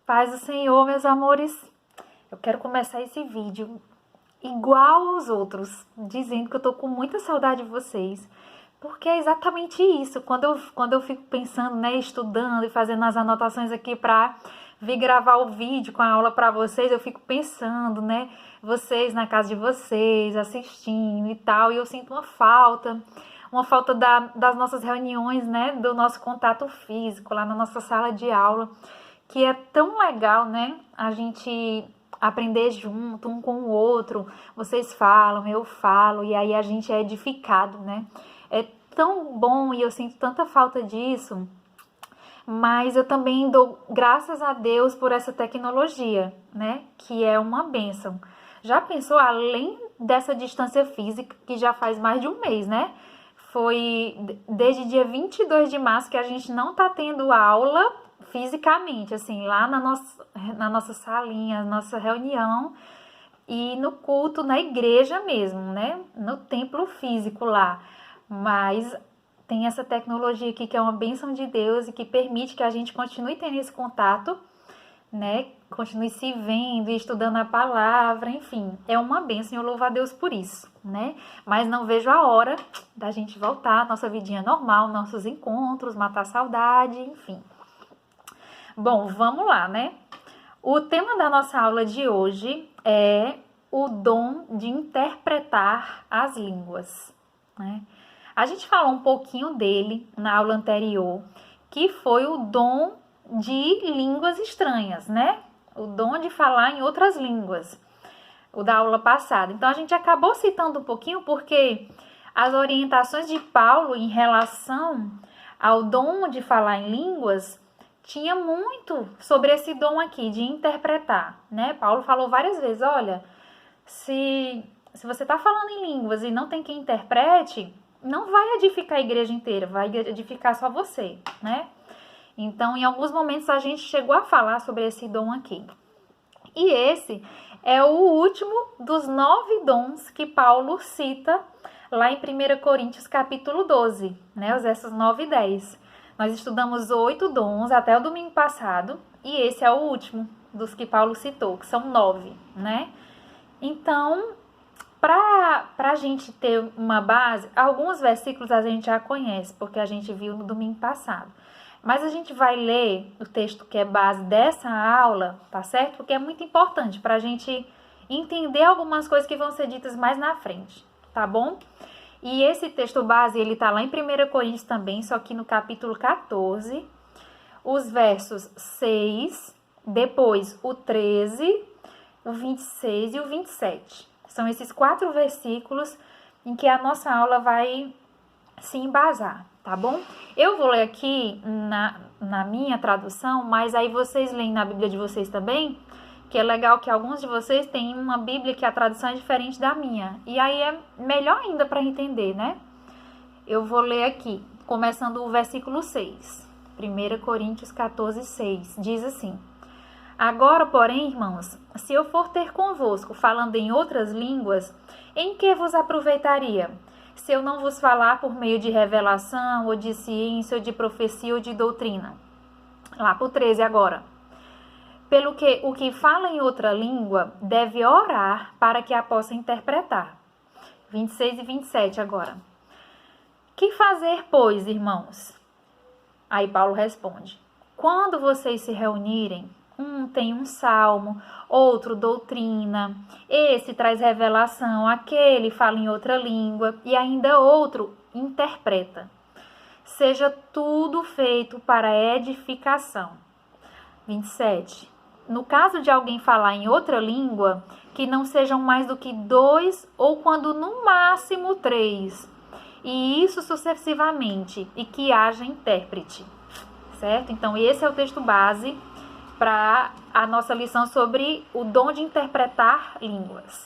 Paz do Senhor, meus amores. Eu quero começar esse vídeo igual aos outros, dizendo que eu tô com muita saudade de vocês, porque é exatamente isso. Quando eu fico pensando, né, estudando e fazendo as anotações aqui pra vir gravar o vídeo com a aula pra vocês, eu fico pensando, né, vocês na casa de vocês, assistindo e tal, e eu sinto uma falta das nossas reuniões, né, do nosso contato físico lá na nossa sala de aula, que é tão legal, né, a gente aprender junto, um com o outro. Vocês falam, eu falo, e aí a gente é edificado, né? É tão bom e eu sinto tanta falta disso, mas eu também dou graças a Deus por essa tecnologia, né? Que é uma bênção. Já pensou, além dessa distância física, que já faz mais de um mês, né? Foi desde dia 22 de março que a gente não tá tendo aula fisicamente, assim, lá na nossa salinha, nossa reunião e no culto, na igreja mesmo, né? No templo físico lá. Mas tem essa tecnologia aqui que é uma bênção de Deus e que permite que a gente continue tendo esse contato, né? Continue se vendo e estudando a palavra, enfim, é uma bênção e eu louvo a Deus por isso, né? Mas não vejo a hora da gente voltar à nossa vidinha normal, nossos encontros, matar a saudade, enfim. Bom, vamos lá, né? O tema da nossa aula de hoje é o dom de interpretar as línguas, né? A gente falou um pouquinho dele na aula anterior, que foi o dom de línguas estranhas, né? O dom de falar em outras línguas, o da aula passada. Então, a gente acabou citando um pouquinho porque as orientações de Paulo em relação ao dom de falar em línguas tinha muito sobre esse dom aqui de interpretar, né? Paulo falou várias vezes, olha, se você está falando em línguas e não tem quem interprete, não vai edificar a igreja inteira, vai edificar só você, né? Então, em alguns momentos a gente chegou a falar sobre esse dom aqui. E esse é o último dos 9 dons que Paulo cita lá em 1 Coríntios capítulo 12, né? Os versos 9 e 10. Nós estudamos 8 dons até o domingo passado, e esse é o último dos que Paulo citou, que são 9, né? Então, para a gente ter uma base, alguns versículos a gente já conhece, porque a gente viu no domingo passado. Mas a gente vai ler o texto que é base dessa aula, tá certo? Porque é muito importante para a gente entender algumas coisas que vão ser ditas mais na frente, tá bom? E esse texto base, ele tá lá em 1 Coríntios também, só que no capítulo 14, os versos 6, depois o 13, o 26 e o 27. São esses 4 versículos em que a nossa aula vai se embasar, tá bom? Eu vou ler aqui na minha tradução, mas aí vocês leem na Bíblia de vocês também, que é legal que alguns de vocês têm uma Bíblia que a tradução é diferente da minha. E aí é melhor ainda para entender, né? Eu vou ler aqui, começando o versículo 6. 1 Coríntios 14, 6. Diz assim: Agora, porém, irmãos, se eu for ter convosco falando em outras línguas, em que vos aproveitaria? Se eu não vos falar por meio de revelação, ou de ciência, ou de profecia, ou de doutrina. Lá pro 13 agora. Pelo que o que fala em outra língua deve orar para que a possa interpretar. 26 e 27 agora. Que fazer, pois, irmãos? Aí Paulo responde: Quando vocês se reunirem, um tem um salmo, outro doutrina, esse traz revelação, aquele fala em outra língua e ainda outro interpreta. Seja tudo feito para edificação. 27. No caso de alguém falar em outra língua, que não sejam mais do que 2 ou quando no máximo 3, e isso sucessivamente, e que haja intérprete, certo? Então esse é o texto base para a nossa lição sobre o dom de interpretar línguas.